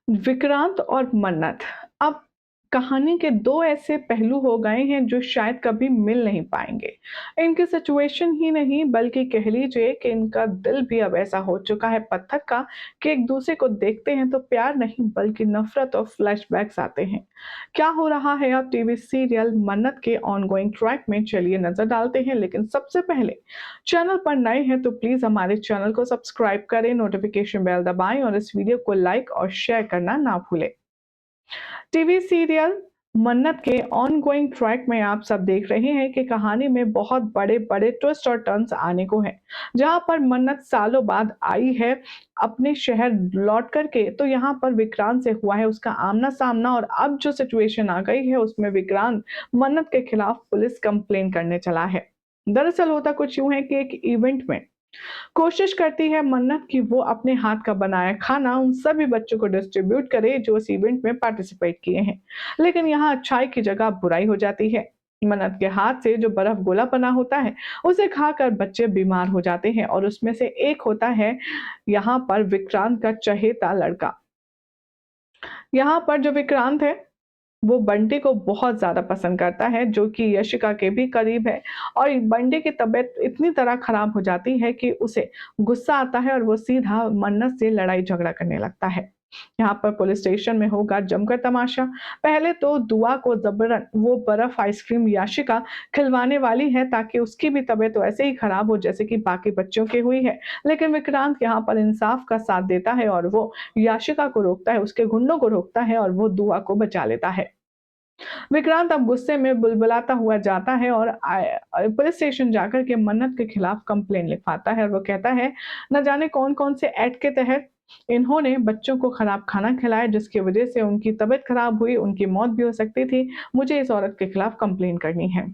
विक्रांत और मन्नत अब कहानी के दो ऐसे पहलू हो गए हैं जो शायद कभी मिल नहीं पाएंगे। इनकी सिचुएशन ही नहीं बल्कि कह लीजिए कि इनका दिल भी अब ऐसा हो चुका है पत्थर का कि एक दूसरे को देखते हैं तो प्यार नहीं बल्कि नफरत और फ्लैशबैक्स आते हैं। क्या हो रहा है अब टीवी सीरियल मन्नत के ऑनगोइंग ट्रैक में, चलिए नजर डालते हैं। लेकिन सबसे पहले, चैनल पर नए हैं तो प्लीज हमारे चैनल को सब्सक्राइब करें, नोटिफिकेशन बेल दबाएं और इस वीडियो को लाइक और शेयर करना ना भूलें। टीवी सीरियल मन्नत के ऑनगोइंग ट्रैक में आप सब देख रहे हैं कि कहानी में बहुत बड़े बड़े ट्विस्ट और टर्न्स आने को हैं। जहां पर मन्नत सालों बाद आई है अपने शहर लौट करके, तो यहाँ पर विक्रांत से हुआ है उसका आमना सामना, और अब जो सिचुएशन आ गई है उसमें विक्रांत मन्नत के खिलाफ पुलिस कंप्लेन करने चला है। दरअसल होता कुछ यूं है कि एक इवेंट में कोशिश करती है मन्नत कि वो अपने हाथ का बनाया खाना उन सभी बच्चों को डिस्ट्रीब्यूट करे जो इस इवेंट में पार्टिसिपेट किए हैं। लेकिन यहाँ अच्छाई की जगह बुराई हो जाती है। मन्नत के हाथ से जो बर्फ गोला बना होता है उसे खाकर बच्चे बीमार हो जाते हैं, और उसमें से एक होता है यहाँ पर विक्रांत का चहेता लड़का। यहाँ पर जो विक्रांत है वो बंटी को बहुत ज़्यादा पसंद करता है, जो कि यशिका के भी करीब है। और बंटी की तबीयत इतनी तरह खराब हो जाती है कि उसे गुस्सा आता है और वो सीधा मन्नत से लड़ाई झगड़ा करने लगता है। यहाँ पर पुलिस स्टेशन में होगा जमकर तमाशा। पहले तो दुआ को जबरन वो बर्फ आइसक्रीम याशिका खिलवाने वाली है ताकि उसकी भी तबीयत वैसे ही खराब हो जैसे कि बाकी बच्चों की हुई है। लेकिन विक्रांत यहाँ पर इंसाफ का साथ देता है और वो याशिका को रोकता है, उसके गुंडों को रोकता है और वो दुआ को बचा लेता है। विक्रांत अब गुस्से में बुलबुलाता हुआ जाता है और पुलिस स्टेशन जाकर के मन्नत के खिलाफ कंप्लेन लिखवाता है, और वो कहता है न जाने कौन कौन से एक्ट के तहत इन्होंने बच्चों को खराब खाना खिलाया जिसकी वजह से उनकी तबीयत खराब हुई, उनकी मौत भी हो सकती थी। मुझे इस औरत के खिलाफ कंप्लेन करनी है।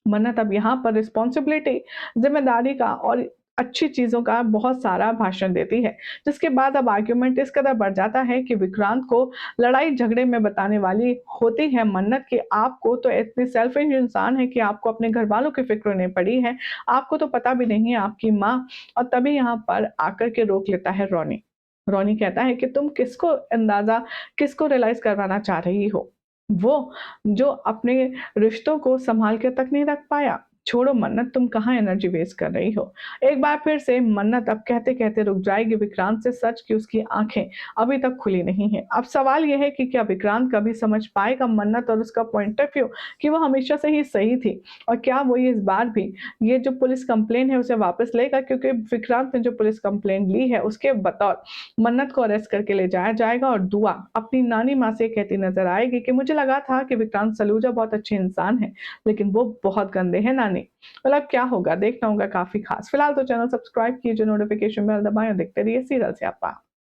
मन्नत अब यहाँ पर रिस्पॉन्सिबिलिटी, जिम्मेदारी का और अच्छी चीज़ों का बहुत सारा भाषण देती है, जिसके बाद अब आर्ग्यूमेंट इस कदर बढ़ जाता है कि विक्रांत को लड़ाई झगड़े में बताने वाली होती है मन्नत कि आपको तो इतने सेल्फिश इंसान है कि आपको अपने घर वालों की फ़िक्र नहीं पड़ी है, आपको तो पता भी नहीं है आपकी माँ। और तभी यहाँ पर आकर के रोक लेता है रॉनी। रॉनी कहता है कि तुम किसको रियलाइज़ करवाना चाह रही हो? वो जो अपने रिश्तों को संभाल के तक नहीं रख पाया। छोड़ो मन्नत, तुम कहाँ एनर्जी वेस्ट कर रही हो। एक बार फिर से मन्नत अब कहते-कहते रुक जाएगी विक्रांत से सच कि उसकी आँखें अभी तक खुली नहीं हैं। अब सवाल ये है कि क्या विक्रांत कभी समझ पाएगा मन्नत और उसका पॉइंट ऑफ व्यू कि वो हमेशा से ही सही थी? और क्या वो ये इस बार भी ये जो पुलिस कंप्लेन है उसे वापस लेगा? क्योंकि विक्रांत ने जो पुलिस कंप्लेन ली है उसके बतौर मन्नत को अरेस्ट करके ले जाया जाएगा, और दुआ अपनी नानी माँ से कहती नज़र आएगी कि मुझे लगा था कि विक्रांत सलूजा बहुत अच्छे इंसान हैं, लेकिन वो बहुत गंदे हैं नानी। मतलब क्या होगा, देखना होगा काफ़ी ख़ास। फिलहाल तो चैनल सब्सक्राइब कीजिए, नोटिफ़िकेशन बेल दबाएँ और देखते रहिए सीरियल स्यापा।